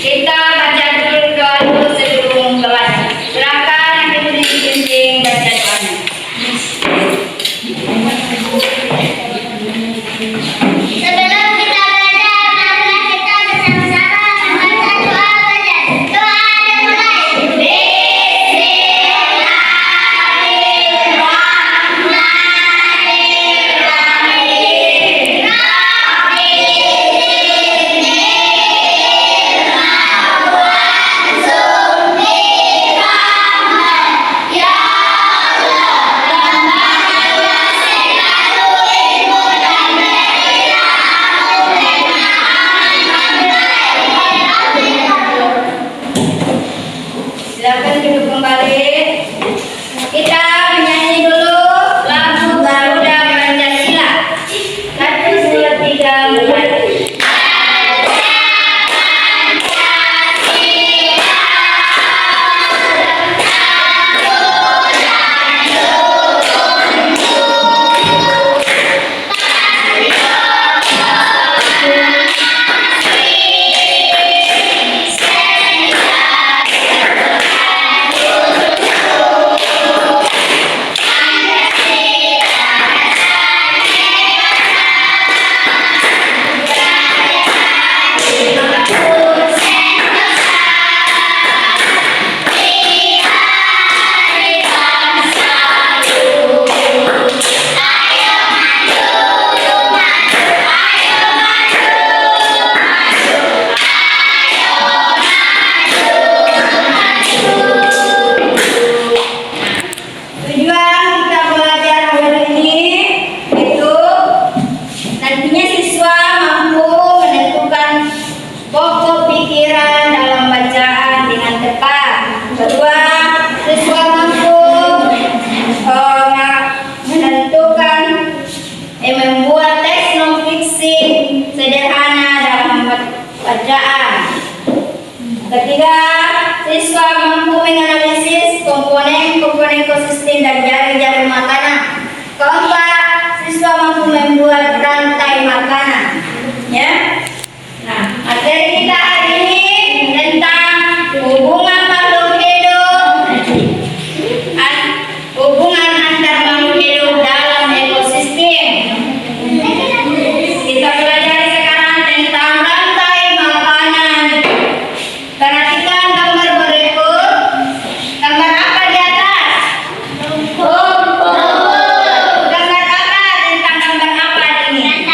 Kita baca dulu doa dulu sebelum belajar. Silakan yang penting baca doanya. Sebelum kita belajar, marilah kita bersama-sama membaca doa belajar. Doa dimulai. Silakan duduk kembali. Kita menyanyi dulu lagu Garuda Pancasila. 1, 2, 3, mulai. Tujuan kita belajar hari ini itu nantinya siswa mampu menentukan pokok pikiran dalam bacaan dengan tepat. Kedua, siswa mampu menentukan membuat teks non fiksi sederhana dalam bacaan. Ketiga, siswa mampu menganalisis komponen ekosistem dan jaring-jaring makanan. Keempat, siswa mampu membuat rantai makanan. Ya. Nah, materi kita hari ini tentang hubungan makhluk hidup, hubungan antar makhluk hidup dalam ekosistem. Kita belajar sekarang tentang rantai makanan. Perhatikan gambar berikut. Gambar apa di atas? Gambar apa? Tentang gambar apa ini?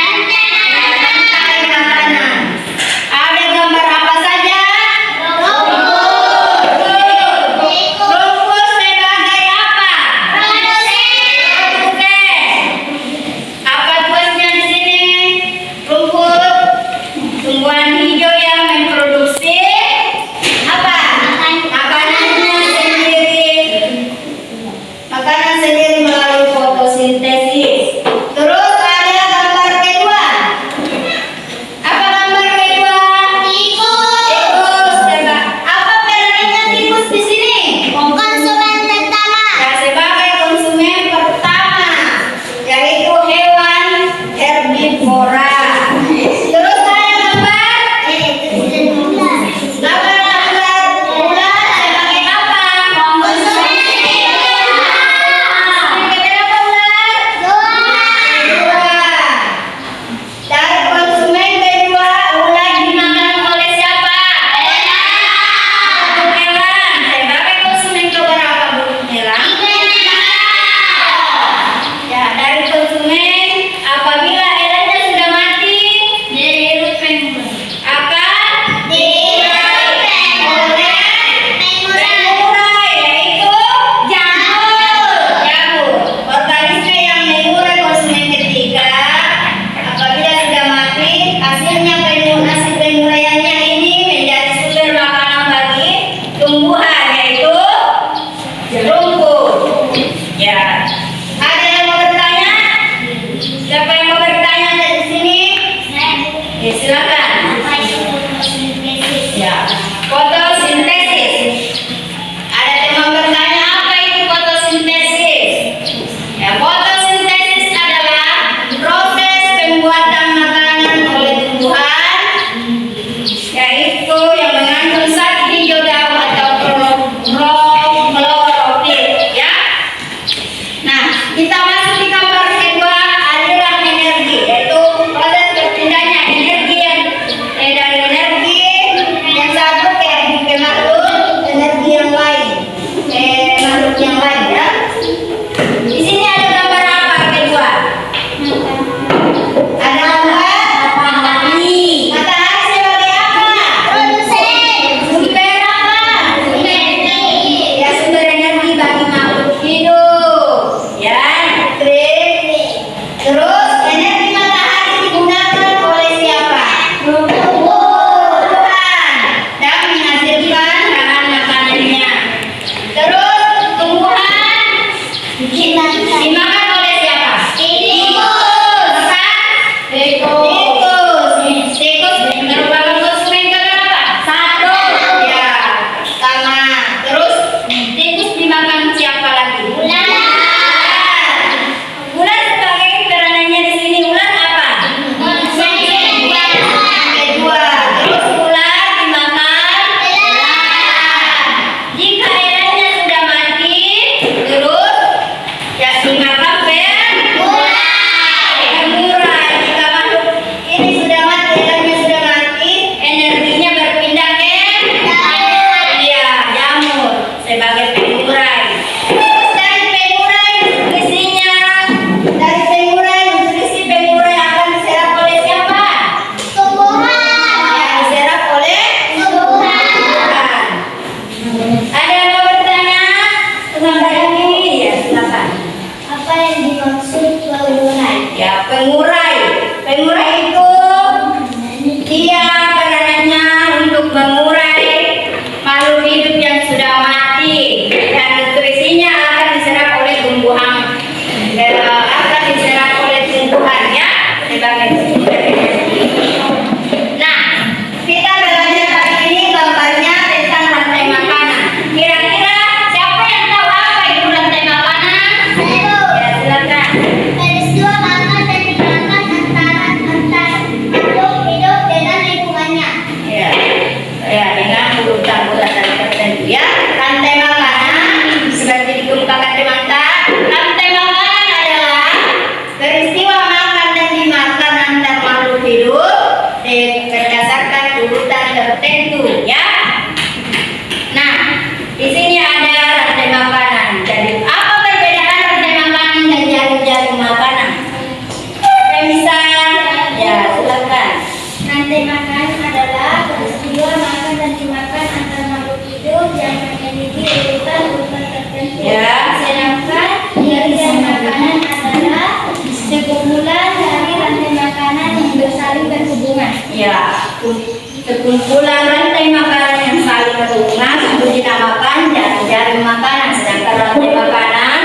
Kumpulan rantai makanan yang saling berhubungan itu dinamakan jaring makanan. Sedangkan rantai makanan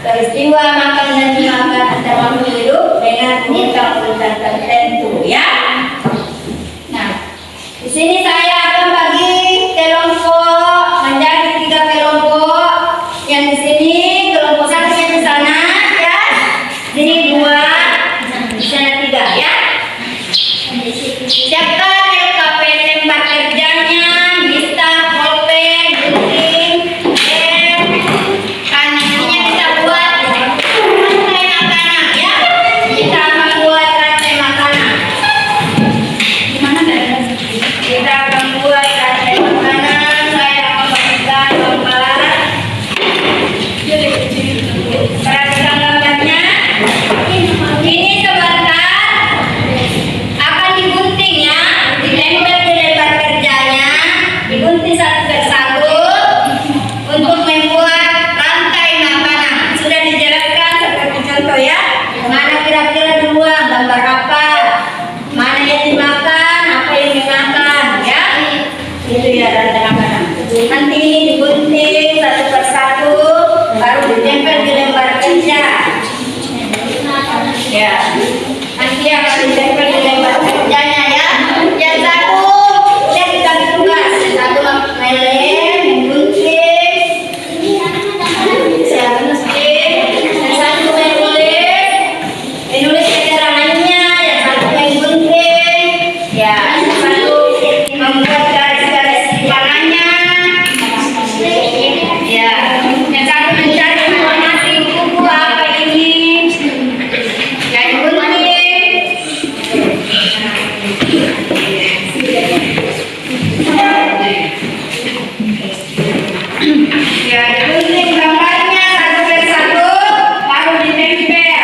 peristiwa makan dan dimakan antar makhluk hidup dengan urutan tertentu, ya. Nah, di sini saya akan bagi kelompok menjadi 3 kelompok. Yang di sini kelompok 1 yang di sana, ya. Di sini 2, di sana 3, ya. Siapkan LKP tempat kerjanya, bisa pulpen, gunting, kanannya kita buat rantai makanan, ya. Kita membuat rantai makanan. Gimana guys? Kita akan buat rantai makanan. Saya akan bagikan gambar. Perhatikan gambarnya. Ini sebentar akan digunting, ya, ditempel di lebar kerjanya, digunting satu persatu untuk membuat rantai makanan. Sudah dijelaskan seperti contoh, ya. Mana kira-kira duluan, gambar apa, mana yang dimakan, apa yang dimakan, ya. Itu ya rantai makanan. Nanti ini digunting satu persatu, baru ditempel di lebar kerja. Ya, nanti akan ditempel di lembar kerjanya, ya. Yang satu dia dikasih tugas, yang satu melem, menggunting, yang satu menulis keterangannya, yang satu menggunting, ya, yang satu membuat garis-garis panahnya, ya, yang satu mencari informasi buku apa ini. Yang gunting, ya, digunting gambarnya satu persatu, baru ditempel.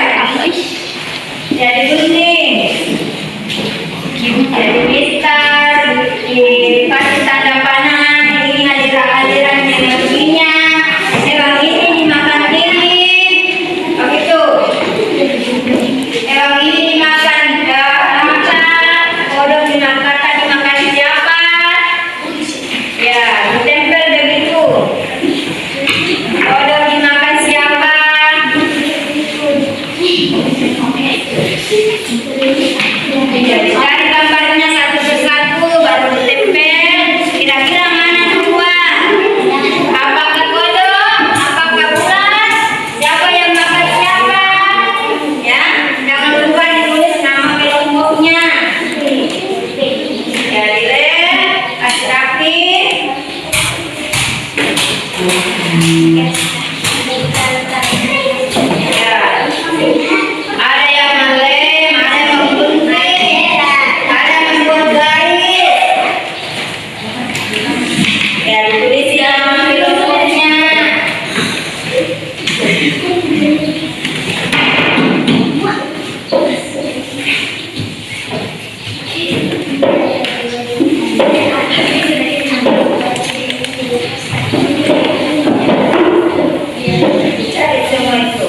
Ya, digunting, jadi mistar, dikasih tanda panah. Ini aliran energinya. Emang ini dimakan ini, begitu. Emang ini dimakan kodok dimakan siapa? Ya, ditempel begitu. Kodok dimakan siapa? Ya, dicari gambarnya satu persatu, baru ditempel. Kira-kira mana duluan? Apakah kodok? Apakah ular? Siapa yang makan siapa? Ya, jangan lupa ditulis nama kelompoknya. Ya, dilem, kasih rapi. Ya, ada yang melem, ada yang menggunting, ada yang membuat garis. Ya, ditulis nama kelompoknya. Cari semua itu.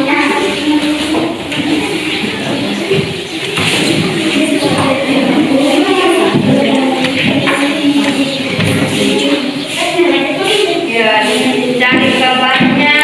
Ya, cari gambarnya.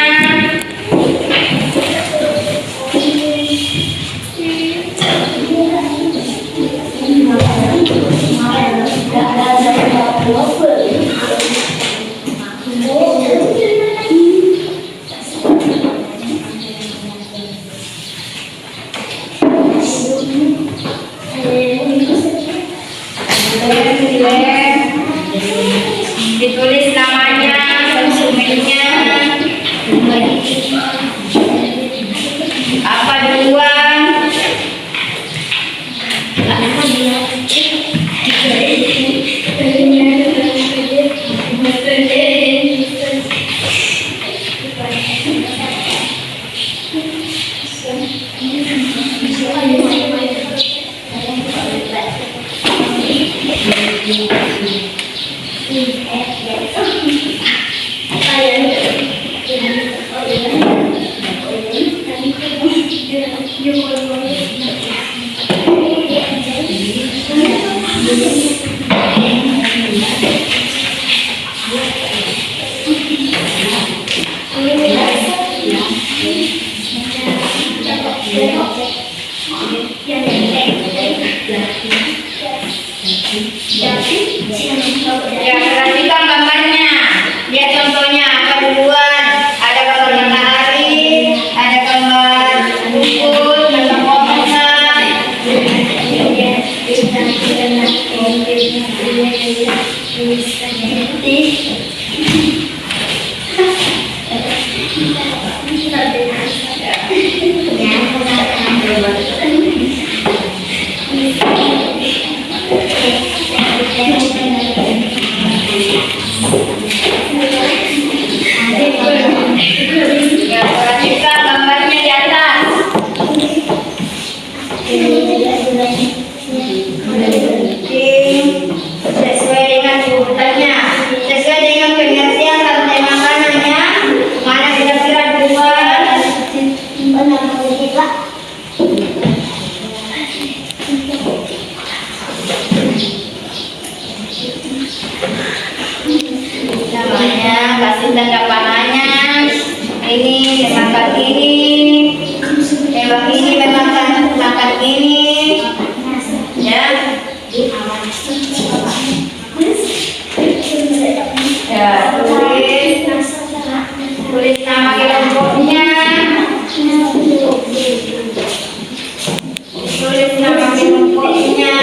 Ditulis namanya, konsumennya, apa duluan. Ya, perhatikan gambarnya. Lihat contohnya apa duluan. Ada gambar matahari, ada gambar rumput, gambar pohon. Ya, perhatikan gambarnya di atas. Sesuai dengan urutannya, sesuai dengan pengertian rantai makanannya, mana kira-kira duluan? Namanya kasih tanda panahnya. Ini memakan ini, memang ini memakan makan ini, ya. Ya, tulis nama kelompoknya, tulis nama kelompoknya.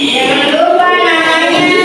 Jangan lupa namanya.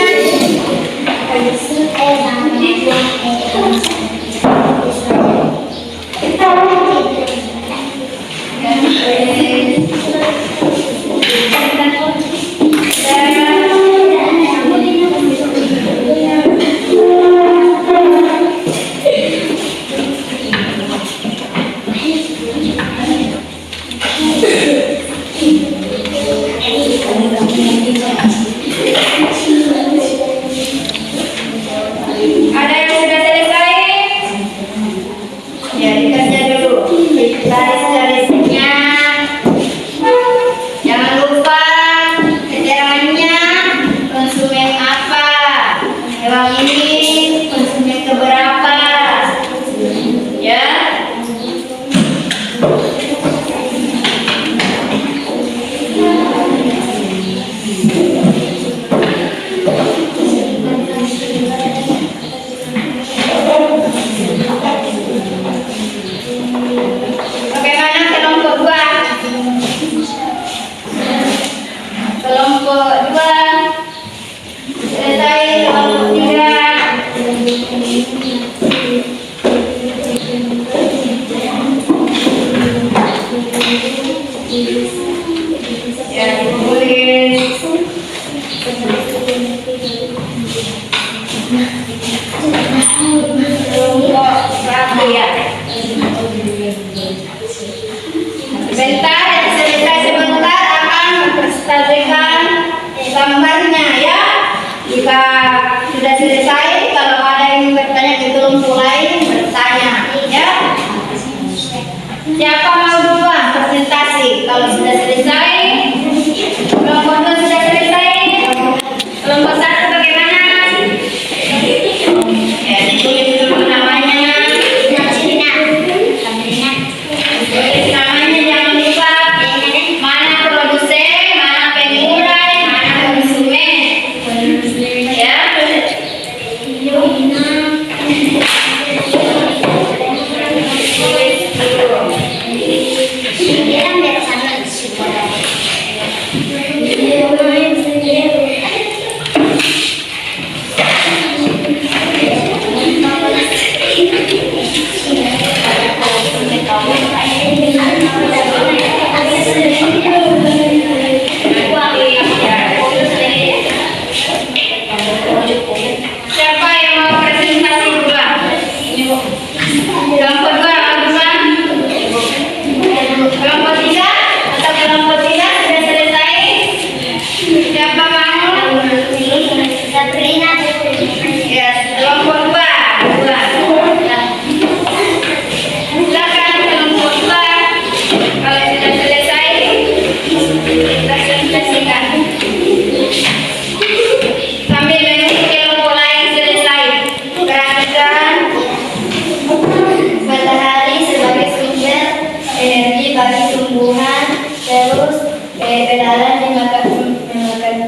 Belalang memakan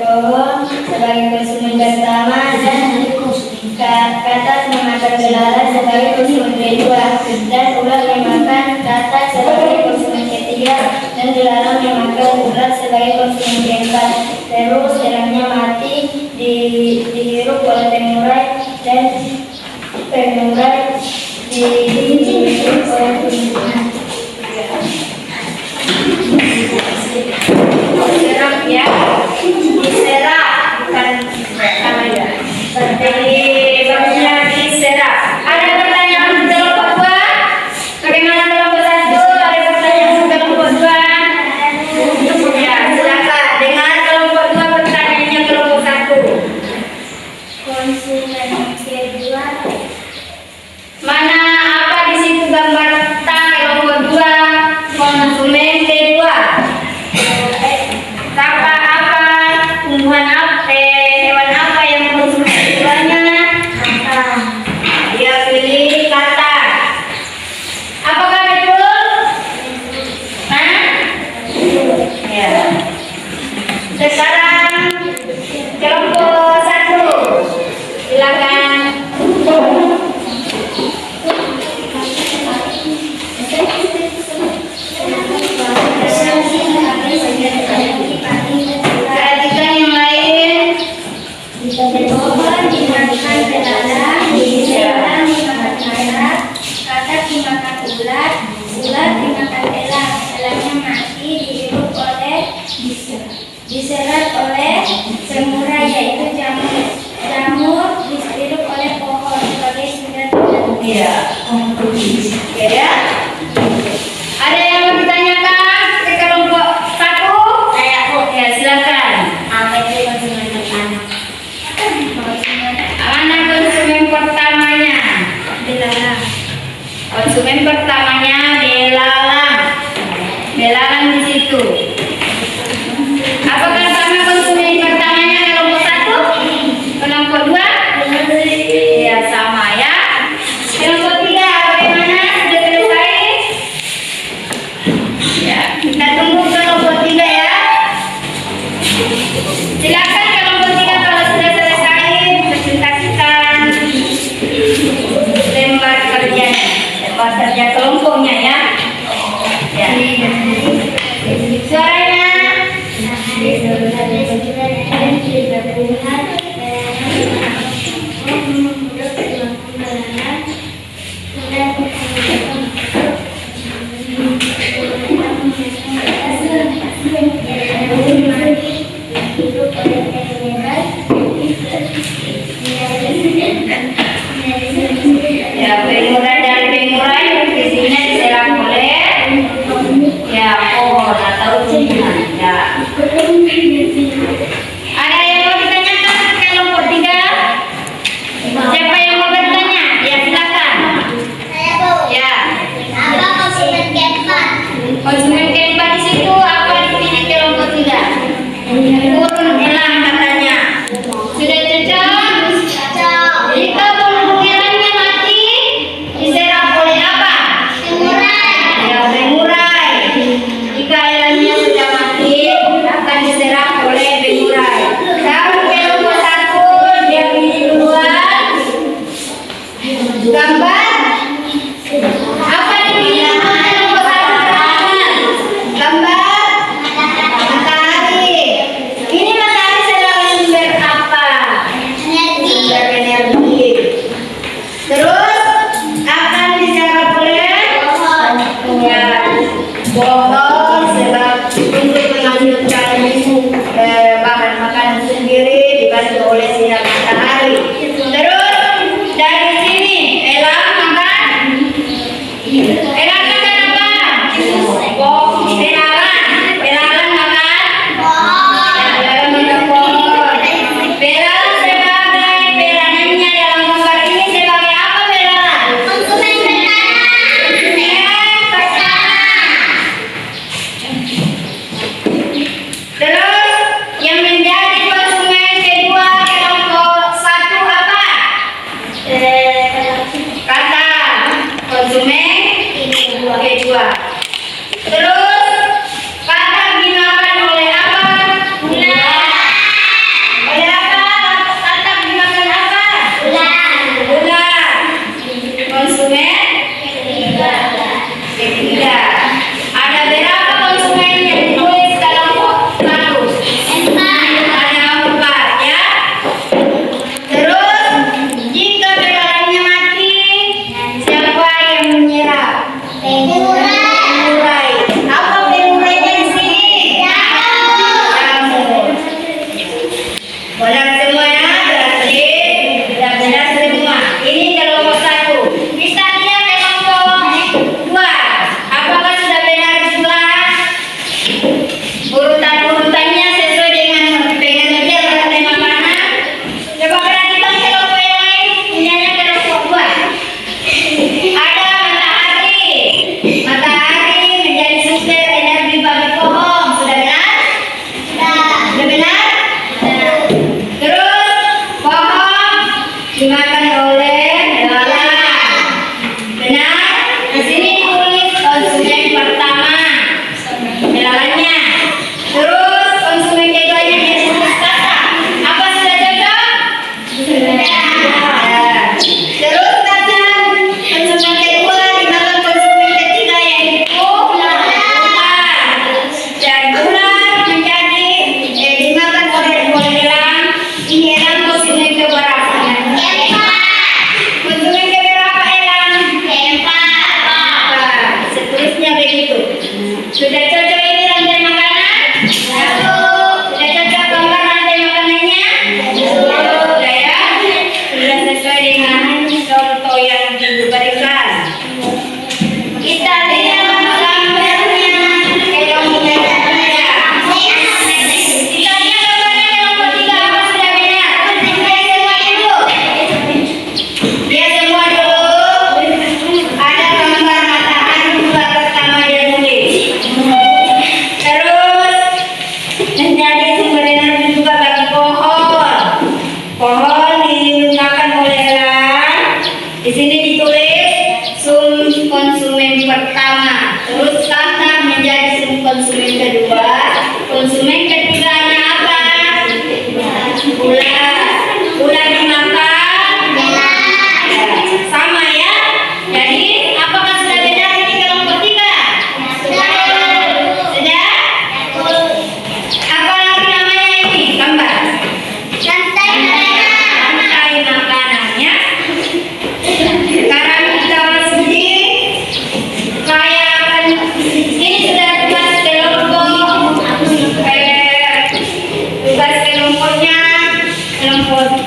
pohon sebagai konsumen pertama dan katak memakan belalang sebagai konsumen kedua dan ular memakan katak sebagai konsumen ketiga dan belalang memakan ular sebagai konsumen keempat. Terus serangnya mati dihirup oleh pengurai dan pengurai dihirup oleh tumbuhan. Diserap ya, diserap bukan ya. Seperti bagusnya diserap. Ada pertanyaan untuk kelompok 2? Bagaimana kelompok 1? Ada pertanyaan untuk kelompok 2? Ya, silakan dengar kelompok 2 pertanyaannya kelompok 1. Konsumen kedua. Mana apa di situ gambar tak kelompok 2? Konsumen kedua. Apa tumbuhan apa, hewan apa yang konsumen keduanya? Dia pilih kata. Apakah betul? Hah? Ya. Sekarang kelompok 1. Silakan. Perhatikan yang lain. Pohon dimakan belalang, belalang dimakan katak, katak dimakan ular, ular dimakan elang, elangnya mati dihirup oleh diserap oleh pengurai yaitu jamur, jamur dihirup oleh pohon sebagai sumber energi. Iya. Ya. Ada yang mau ditanyakan ke kelompok 1? Ya, silakan. Apa itu konsumen pertama? Mana konsumen pertamanya? Belalang. Konsumen pertamanya belalang. Belalang di situ. Apakah sama konsumen pertamanya kelompok 1? Kelompok 2? Ya, sama ya. Kelompok 3 bagaimana? Sudah selesai? Ya, kita tunggu kelompok 3 ya. Silakan kelompok 3 kalau sudah selesai presentasikan lembar kerja kelompoknya ya. Ya. Suaranya. Ya, pengurai dari pengurai di sini diserap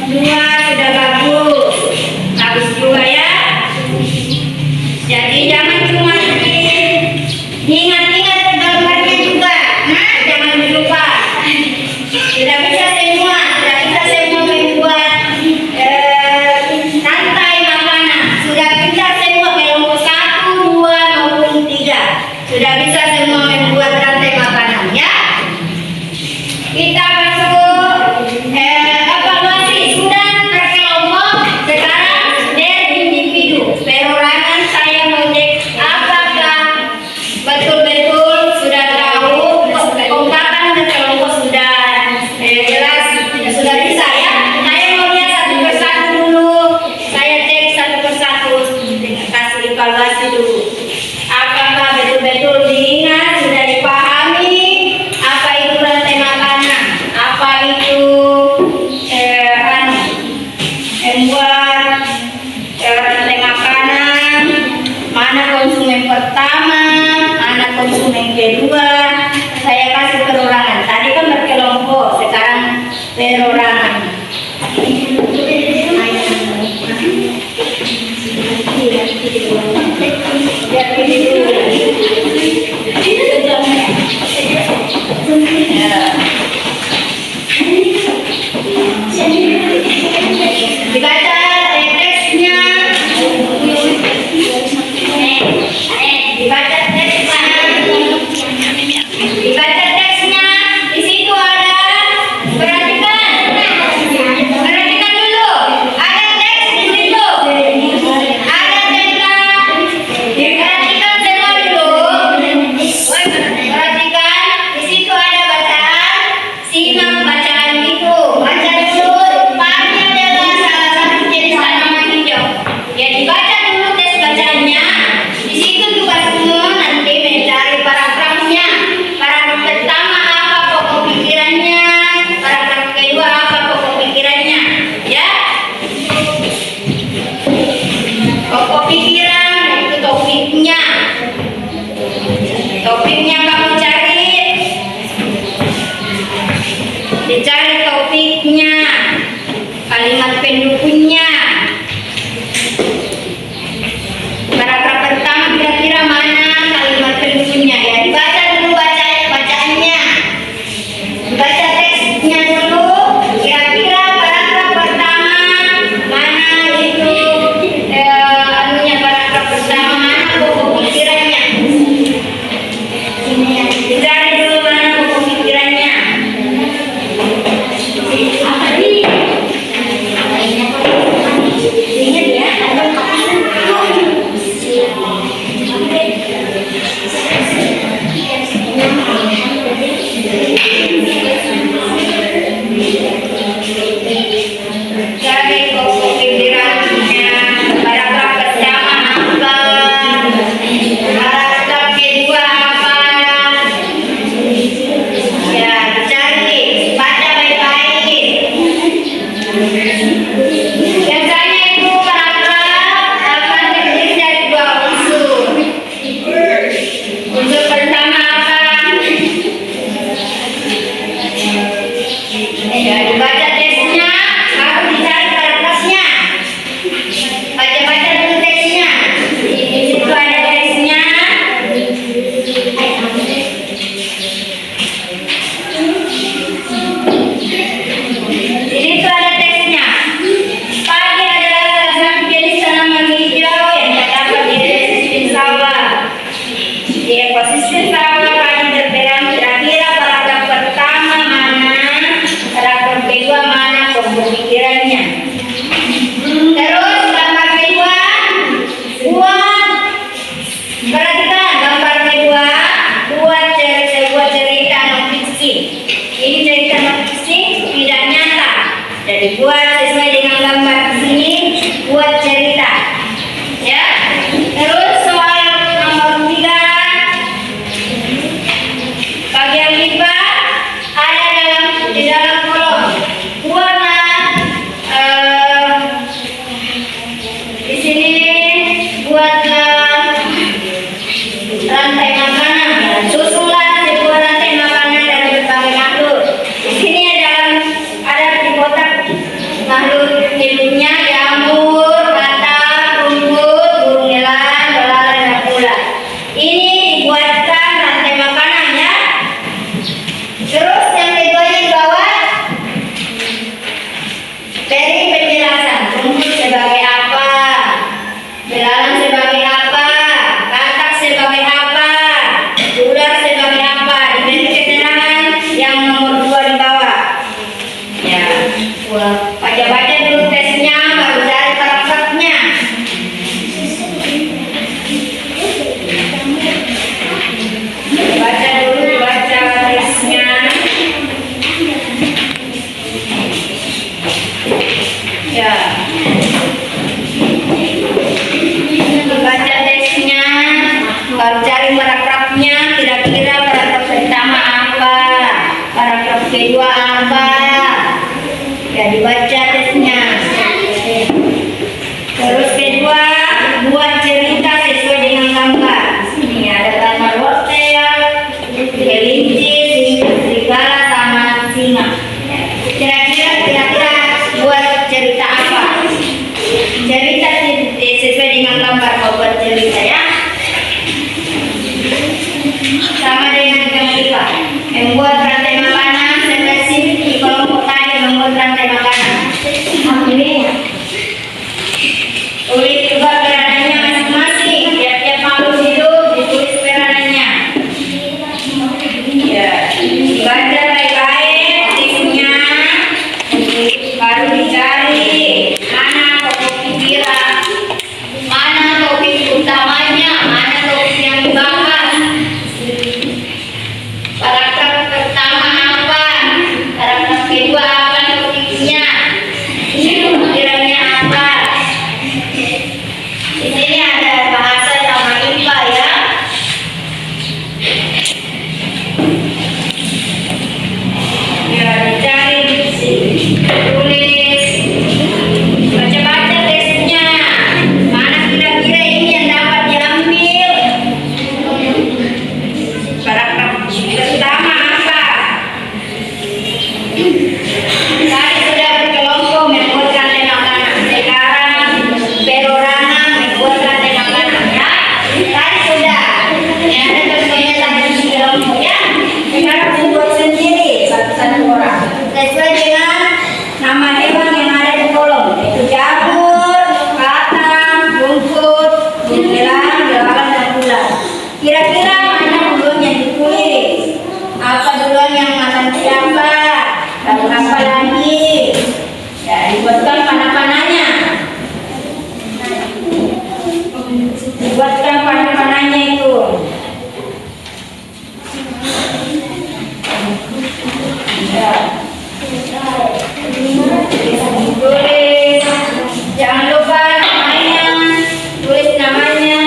Dua sudah bagus. Bagus juga ya. Jadi jangan cuma ingat-ingat gambarnya juga. Nah, jangan lupa. Sudah bisa semua membuat rantai makanan. Sudah bisa semua kelompok 1, 2 maupun 3. Sudah bisa semua membuat rantai makanan ya. Kita masuk evaluasi sudah berkelompok. Sekarang berindividu. Perorangan saya mau cek apakah betul-betul sudah tahu ungkapan kelompok sudah jelas sudah bisa ya. Saya mau lihat satu persatu dulu. Saya cek satu persatu, kasih evaluasi dulu. Apakah betul-betul diingat, sudah dipahami apa itu rantai makanan, apa itu membuat rantai makanan, mana konsumen pertama, mana konsumen kedua. Saya kasih perorangan. Tadi kan berkelompok, sekarang perorangan. Lihat ini dulu. Dibaca teksnya. Dibaca teksnya. Dibaca teksnya. Di situ ada, perhatikan. Perhatikan dulu. Ada teks di situ. Ada tentang. Perhatikan semua dulu. Perhatikan. Di situ ada bacaan. Simak bacaan itu. Baca dulu. Rupanya adalah salah satu jenis tanaman hijau. Ya, dibaca dulu tes bacaannya. Di situ juga semua nanti mencari paragrafnya. Paragraf pertama apa pokok pikirannya, paragraf kedua apa pokok pikirannya, ya. Pokok pikiran itu topiknya. Topiknya kamu cari. Dicari topiknya, kalimat pendukungnya. Paragraf pertama kira-kira mana kalimat pendukungnya, ya dibaca dulu bacaannya. Baca teksnya dulu, kira-kira paragraf pertama mana itu paragraf pertama mana pokok pikirannya. Dicari dulu mana pokok pikirannya. Ingat ya, cari pokok pikirannya. Paragraf pertama apa? Paragraf kedua apa? Ya, dicari, baca baik-baik. Biasanya itu paragraf akan terdiri dari 2 unsur. Unsur pertama apa? Ya, dibaca teksnya, baru dicari paragrafnya. Baca-baca dulu teksnya. Di situ ada teksnya. Di situ ada teksnya. Padi adalah salah satu jenis tanaman hijau yang terdapat di ekosistem sawah. Di ekosistem sawah padi terberang. Kira-kira paragraf pertama mana, paragraf kedua mana pokok pikirannya. Terus gambar kedua, buat, perhatikan gambar kedua, buat sebuah cerita non fiksi. Ini cerita non fiksi tidak nyata. Jadi buat sesuai dengan gambar di sini, buat cerita. Ya. Terus soal nomor 3, bagian 5 ada di dalam kolom. Warna di sini buatlah rantai makanan. Susulan sebuah rantai makanan dari berbagai makhluk. Di sini ada di kotak makhluk kedua apa? Ya dibaca tesnya. Terus kedua, buat cerita sesuai dengan gambar. Ini ada gambar wortel, kelinci, serigala, sama singa. Kira-kira buat cerita apa? Cerita sesuai dengan gambar. Kau buat cerita ya. Sama dengan kita membuat rantai makanan spesifik di kelompok tadi, membuat rantai makanan. Ini tulis juga peranannya masing-masing. Tiap-tiap makhluk hidup ditulis peranannya. Ya, dibaca baik-baik teksnya, baru dicari mana topik pikiran, mana topik utamanya, mana topik yang dibahas. Paragraf pertama apa? Paragraf kedua apa topiknya? Kiranya apa? Di sini ada bahasa sama IPA ya. Ya, dicari di sini. Tulis. Baca-baca teksnya. Mana kira-kira ini yang dapat diambil? Paragraf pertama apa? Tadi sudah berkelompok membuat rantai makanan. Sekarang perorangan membuat rantai makanan ya. Tadi sudah. Yang ada contohnya tadi di kelompok ya. Sekarang membuat sendiri satu-satu orang. Sesuai dengan nama hewan yang ada di kolom. Itu jamur, batang, rumput, buntelan, belalang, dan ular. Kira-kira mana duluan yang ditulis? Apa duluan yang mana siapa? Lalu apa lagi? Ya, dibuatkan panah-panahnya. Dibuatkan panah-panahnya itu. Ya. Tulis. Jangan lupa namanya. Tulis namanya.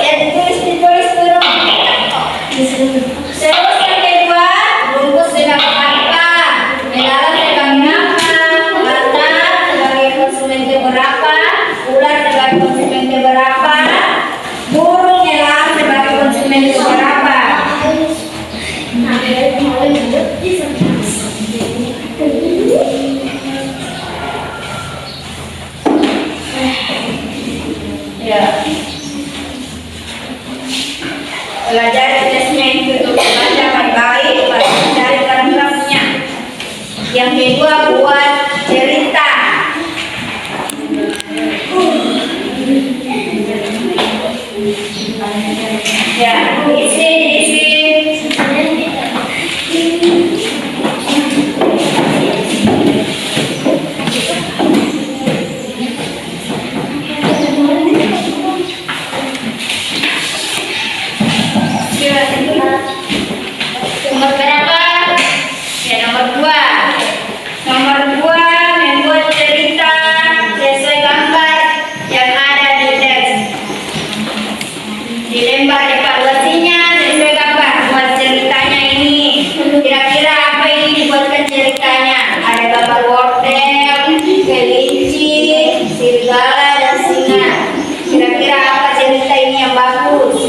Ya, ditulis turun. Terus yang kedua, rumput sedang apa? Belalang sedang apa? Batang sebagai konsumen berapa? Ular sebagai konsumen berapa? Burung elang sebagai konsumen berapa? Ya. Pelajari tesnya itu untuk baca baik-baik, baru cari paragrafnya. Yang kedua buat cerita. Ya, isi. Nomor berapa? Ya, nomor 2. Nomor 2 membuat cerita sesuai gambar yang ada di teks. Di lembar evaluasinya sesuai gambar buat ceritanya ini. Kira-kira apa ini dibuatkan ceritanya? Ada gambar wortel, kelinci, serigala, dan singa. Kira-kira apa cerita ini yang bagus?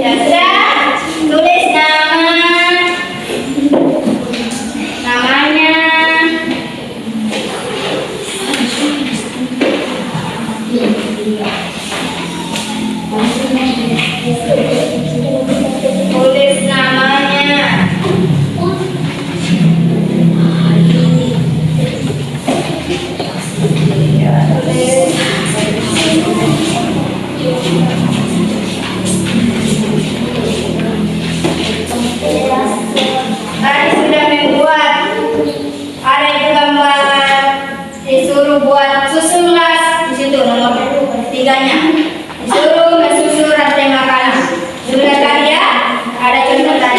Ya sudah, tulis namanya. Tulis namanya. Ya, tulis. Tadi sudah membuat, ada itu gambar, disuruh buat susunlah di situ nomor 3-nya. Disuruh menyusun rantai makanan. Sudah kan ya? Ada contoh tadi.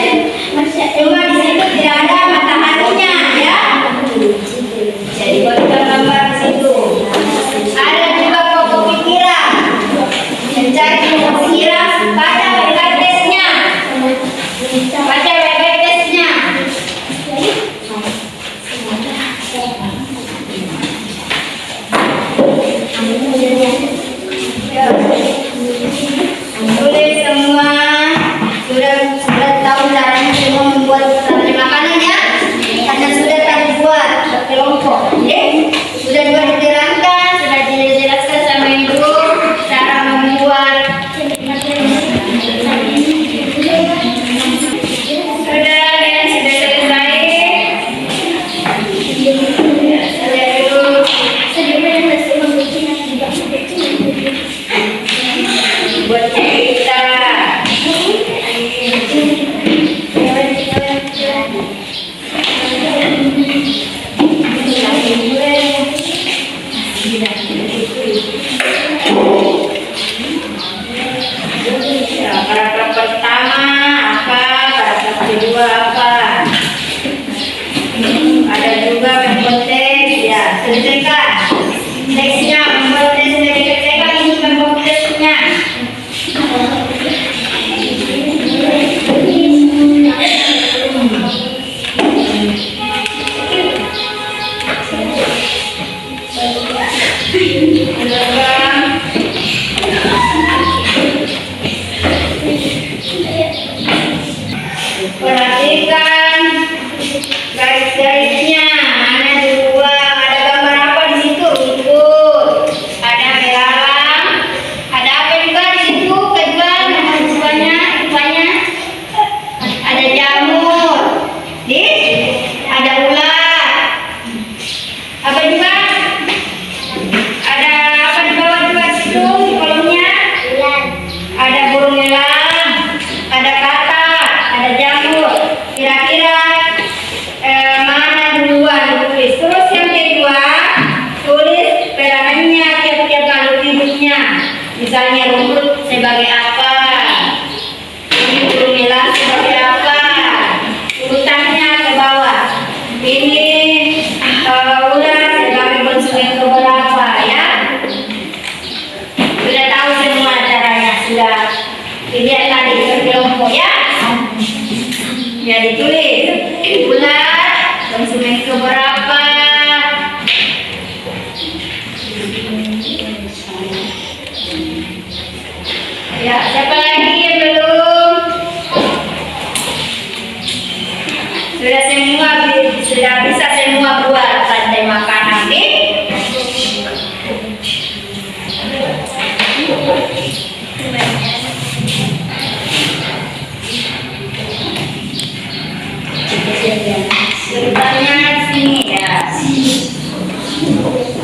kedua apa? Ada juga membuat teks, ya selesaikan teksnya, membuat teksnya selesaikan, ini membuat teksnya. Perhatikan garis-garisnya, mana dua, ada gambar apa di situ? Rumput, ada belalang, ada apa juga di situ? Kejuan, rupanya, ada jamur, ada ular, apa juga? Ada apa di bawah juga di situ? Di kolomnya, ada burung elang, ada katak, ada jamur. Kira-kira mana duluan tulis? Terus yang kedua, tulis peranannya tiap-tiap makhluk hidupnya. Misalnya rumput sebagai apa? Ini burung elang sebagai apa? Urutannya ke bawah. Ini ular sebagai konsumen keberapa ya? Sudah tahu semua caranya, sudah dilihat tadi kelompok ya? Ya ditulis ular konsumen keberapa. Ya, siapa lagi yang belum? Sudah bisa semua buat rantai makanan nih. Ceritanya sini ya.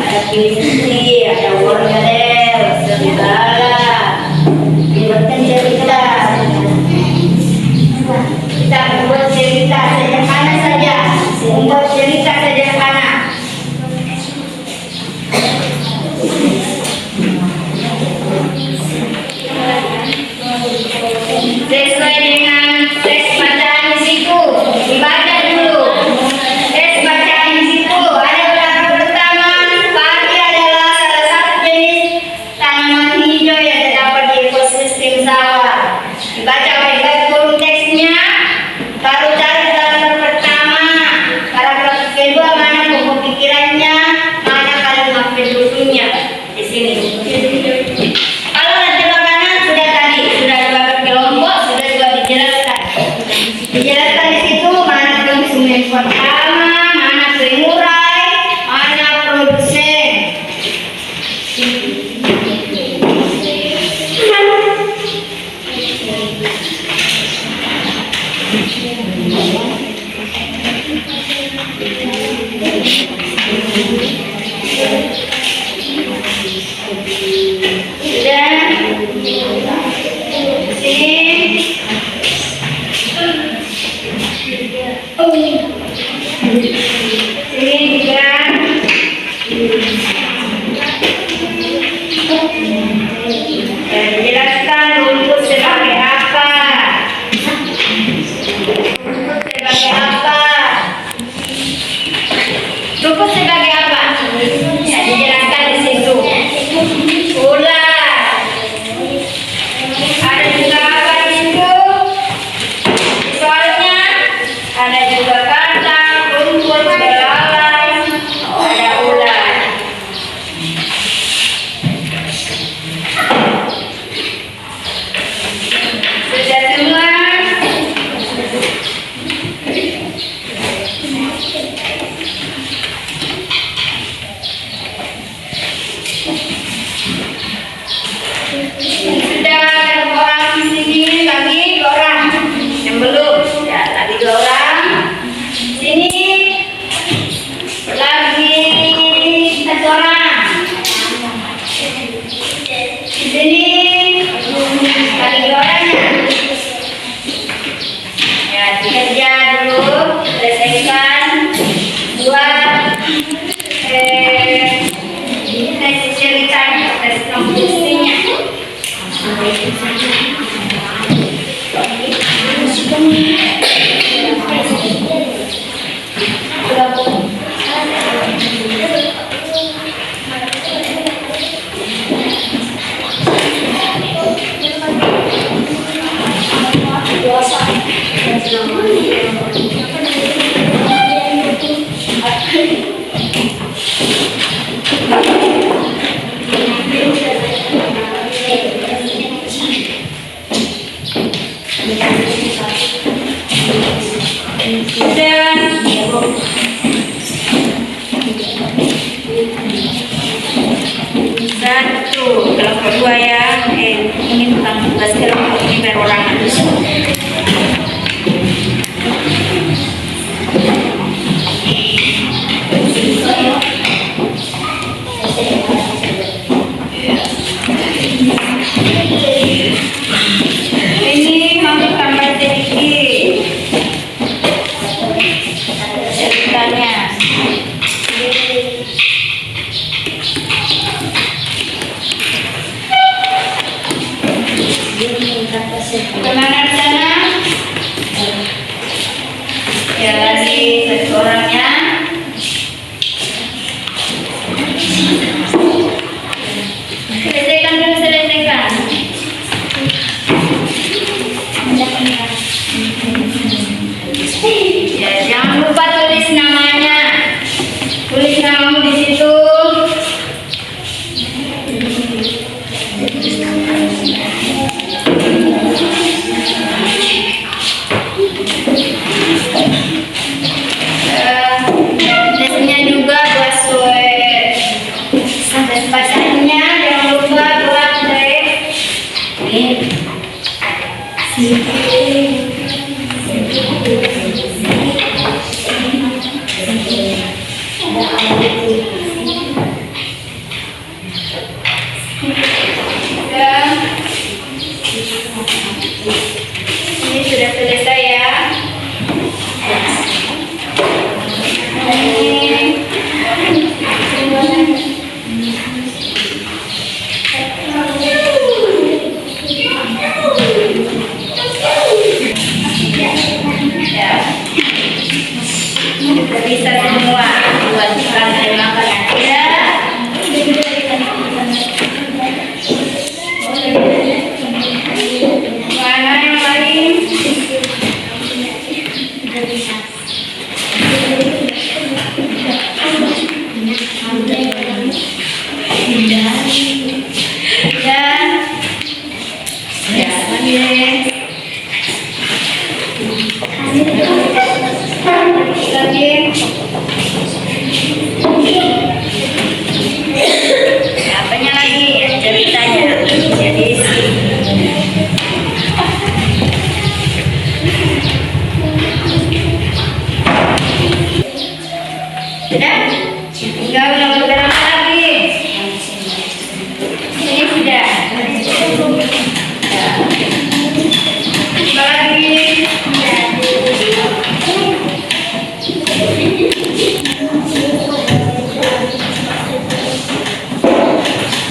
Ada kelinci, ada wortel, serigala. Dibuatkan cerita. Kita membuat cerita sederhana saja. Membuat cerita sederhana. Sesuai dengan teks bacaan di situ, dibaca dulu. Teks bacaan di situ ada paragraf pertama, padi adalah salah satu jenis tanaman hijau yang terdapat di ekosistem sawah. Dibaca baik-baik dulu teksnya, baru cari paragraf pertama, paragraf kedua mana pokok pikirannya, mana kalimat penduduknya di sini. Kalau nanti makanan sudah tadi sudah dibagi kelompok, sudah juga dijelaskan. Dijelaskan di situ mana konsumen pertama, mana pengurai, mana produsen. Jelaskan rumput sebagai apa? Rumput sebagai apa? Rumput sebagai apa? Ya, dijelaskan di situ. Ular. Ada juga apa di situ? Soalnya ada juga katak, rumput, belalang, ada ular. Sudah semua? Sudah ada orang di sini, lagi 2 orang yang belum. Ya, lagi 2 orang. Sini lagi 1 orang. Di sini lagi 2 orang ya. Ya, dikerja dulu, selesaikan buat tes ceritanya, tes komposisinya. Thank you. Satu, kalau kedua ya, ini tentang tugas kelompok ini perorangan. Ini mau tambah sedikit ceritanya. Kemana di sana? Ya lagi satu orangnya. Selesaikan dulu, selesaikan. Ya, jangan lupa tulis namanya. Tulis namamu di situ. Tesnya juga buat swab. Tes bacanya jangan lupa buat ini sudah selesai ya. Sudah bisa semua diwajibkan terima kasih ya. Mana yang lain? Ya, lagi. Apanya lagi? Ceritanya. Jadi sudah? Tinggal nomor berapa lagi? Ini sudah. Apa lagi?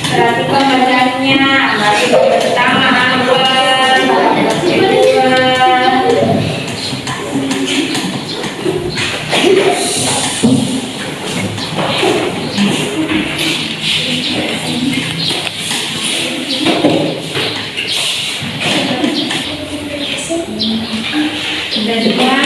Perhatikan bacanya. Mari pertama awal, kedua. Kedua.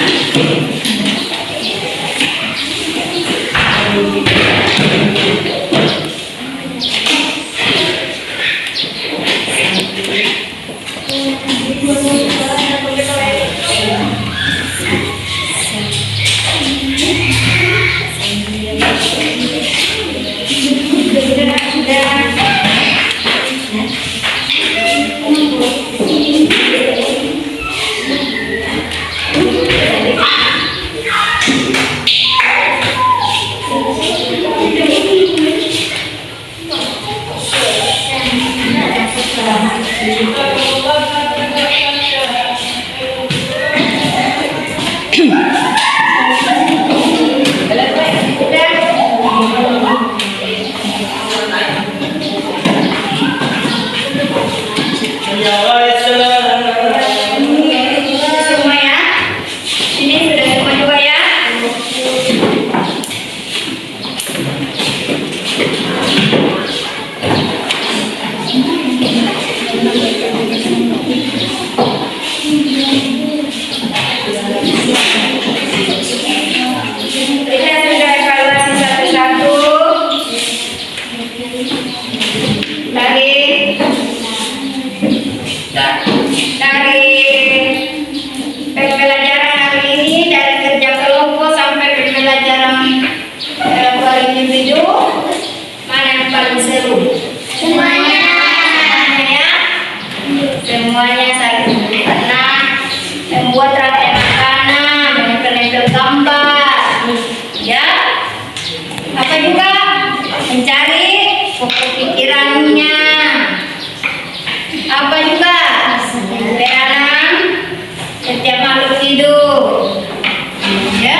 Semua ya. Ini sudah semua juga ya. individu mana yang paling seru? Semuanya. Ya, semuanya saling karena membuat rantai makanan, menempel-nempel gambar, ya. Apa juga mencari pokok pikirannya. Apa juga peranan setiap makhluk hidup, ya.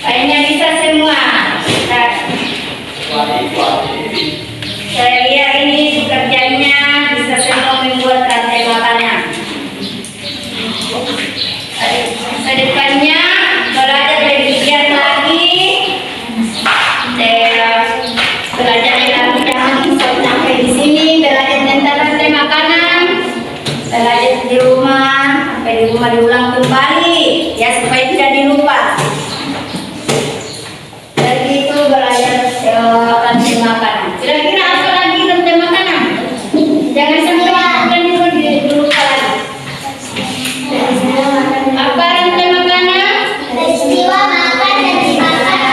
Kayaknya bisa semua. Nah, saya lihat ini kerjanya bisa semua membuat rantai makanan. Kedepannya belajar lebih giat lagi. Saya belajar lagi jangan sampai di sini belajar tentang rantai makanan. Belajar di rumah sampai di rumah diulang kembali ya supaya tidak dilupa. Jadi itu belajar rantai makanan. Kira-kira apa lagi rantai makanan? Jangan sampai kalian dilupa lagi. Apa rantai makanan? Peristiwa makan dan dimakan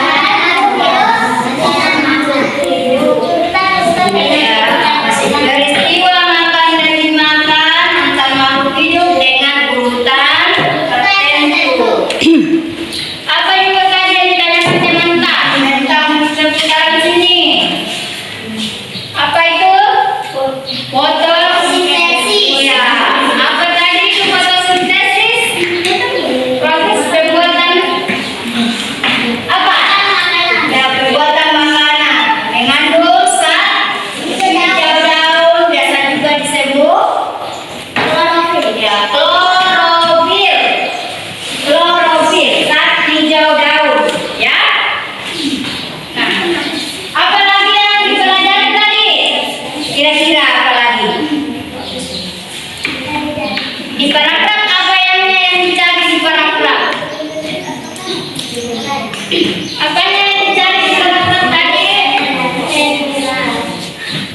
Peristiwa makan dan dimakan antar makhluk hidup dengan urutan tertentu. Apa juga tadi yang ditanyakan teman-teman tentang sekarang sini? Apa itu? Fotosintesis. Ya. Apa tadi itu fotosintesis? Proses pembuatan apa? Ya, pembuatan makanan mengandung zat hijau daun, biasa juga disebut ya klorofil. Klorofil, zat hijau daun, ya. Nah, apa lagi yang dipelajari tadi? Kira-kira apa lagi? Di paragraf apa yang dicari di paragraf? Apanya yang dicari di paragraf tadi?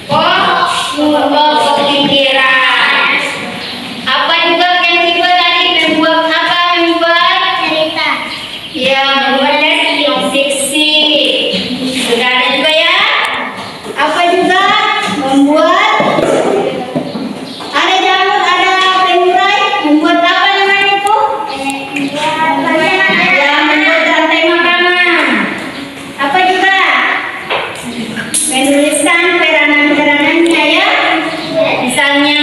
Pokok pikiran. Apa juga yang dibuat tadi? Membuat apa? Membuat cerita. ya, membuat fiksi. Sudah ada juga ya? Apa juga? Membuat ada jamur, ada pengurai. Membuat apa namanya itu? Ya, membuat rantai makanan. Apa juga? Menuliskan peranan-peranannya ya. Misalnya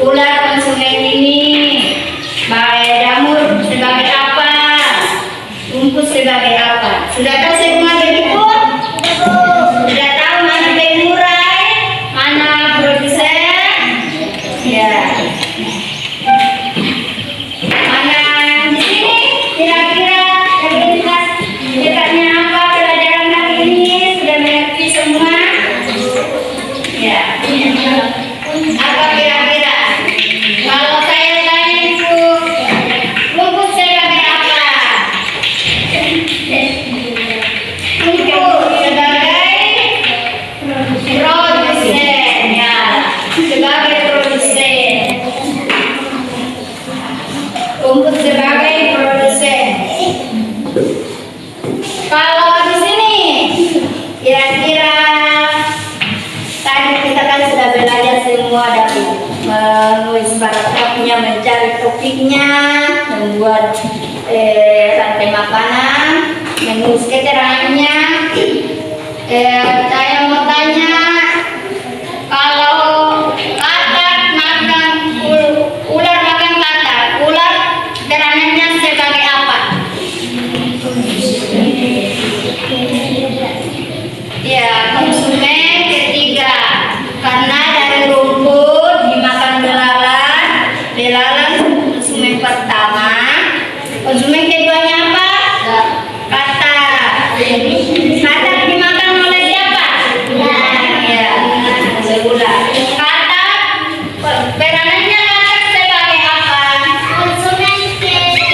ular konsumen ini, jamur sebagai apa, rumput sebagai apa. Sudah tahu semua begitu? Sudah tahu mana pengurai, mana produsen? Ya. Mana di sini? Kira-kira dekatnya apa pelajaran hari ini? Sudah mengerti semua? Ya. Apa kira-kira? Kalau saya tanya itu rumput sebagai apa? Rumput sebagai produsen, ya. Sebagai produsen. Rumput sebagai produsen. Kalau di sini, kira-kira tadi kita kan sudah belajar semua dari menulis paragrafnya, mencari topiknya, membuat rantai makanan, menulis keterangannya. Saya mau tanya, kalau katak makan ular makan katak, ular keterangannya sebagai apa? Ya, konsumen ketiga. Karena dari rumput dimakan belalang, belalang konsumen pertama. Konsumen keduanya apa? Katak. Katak dimakan oleh siapa? Ya, ular. Katak peranannya katak sebagai apa? Konsumen kedua.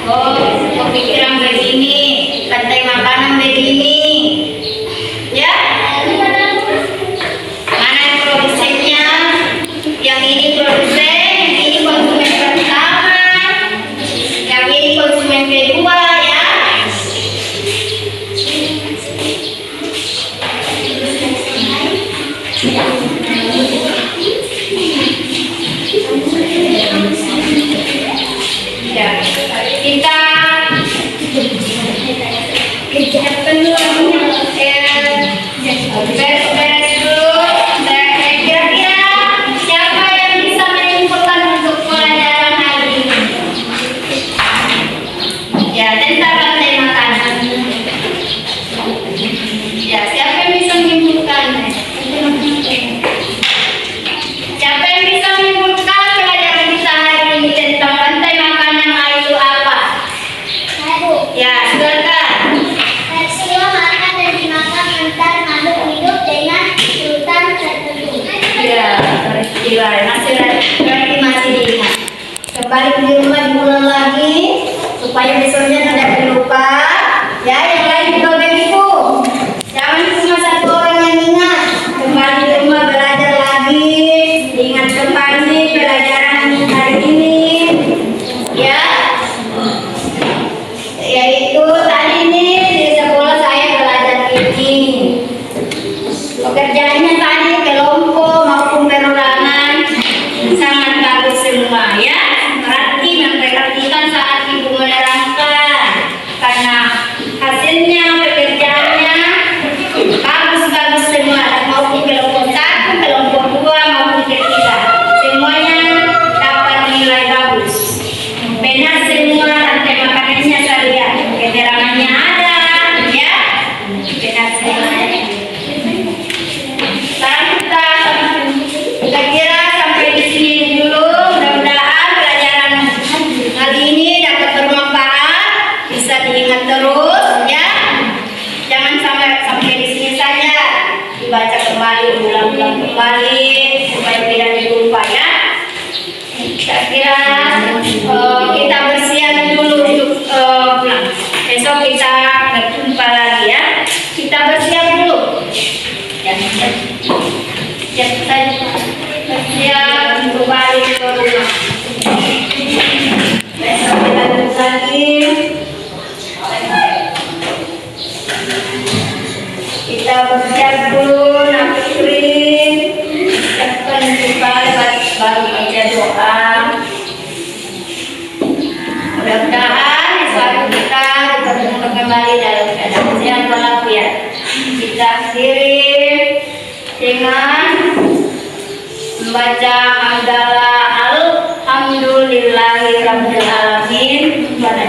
Oh, kepikiran begini, rantai makanan begini. Ya? Mana yang produsennya? Yang ini produsen, yang ini konsumen pertama, yang ini konsumen kedua ya. Ya, kita beres-beres dulu. Kira-kira siapa yang bisa menyimpulkan untuk pelajaran hari ini? Ya, tentang rantai makanan. Ya, siapa yang bisa menyimpulkan? Siapa yang bisa menyimpulkan pelajaran kita hari ini tentang rantai makanan itu apa? Ya, silakan. Peristiwa makan dan dimakan antar makhluk hidup dengan urutan tertentu. Ya, peristiwa berarti masih diingat. Kembali di rumah diulang lagi supaya besoknya tidak terlupa. Ya, yang lain juga begitu. Jangan cuma satu orang yang ingat. Kembali di rumah belajar lagi, ingat kembali pelajaran hari ini. Ya, yaitu tadi nih di sekolah saya belajar ini. Pekerjaannya tadi kelompok maupun perorangan sangat bagus semua ya. Memperhatikan saat ibu menerangkan karena hasilnya pekerjaannya bagus-bagus semua, maupun kelompok 1, kelompok 2 maupun ketiga semuanya dapat nilai bagus. Benar semua rantai makanannya saya lihat, keterangannya ada ya, benar semua. Sekarang kita kira sampai di sini dulu. Mudah-mudahan pelajaran hari ini dapat bermanfaat, bisa diingat terus ya. Jangan sampai di sini saja, dibaca kembali, ulang-ulang kembali supaya tidak lupa ya. Saya kira kita bersiap dulu untuk pulang. Besok kita berjumpa lagi ya. Kita bersiap dulu. Ya, kita bersiap untuk balik ke rumah. Besok kita berjumpa lagi. Kita bersiap dulu, naik krim, siapkan juga baru baca doa. Mudah-mudahan suatu kita bertemu kembali dalam keadaan sehat walafiat. Kita akhiri dengan membaca hamdalah alhamdulillahirabbil alamin pada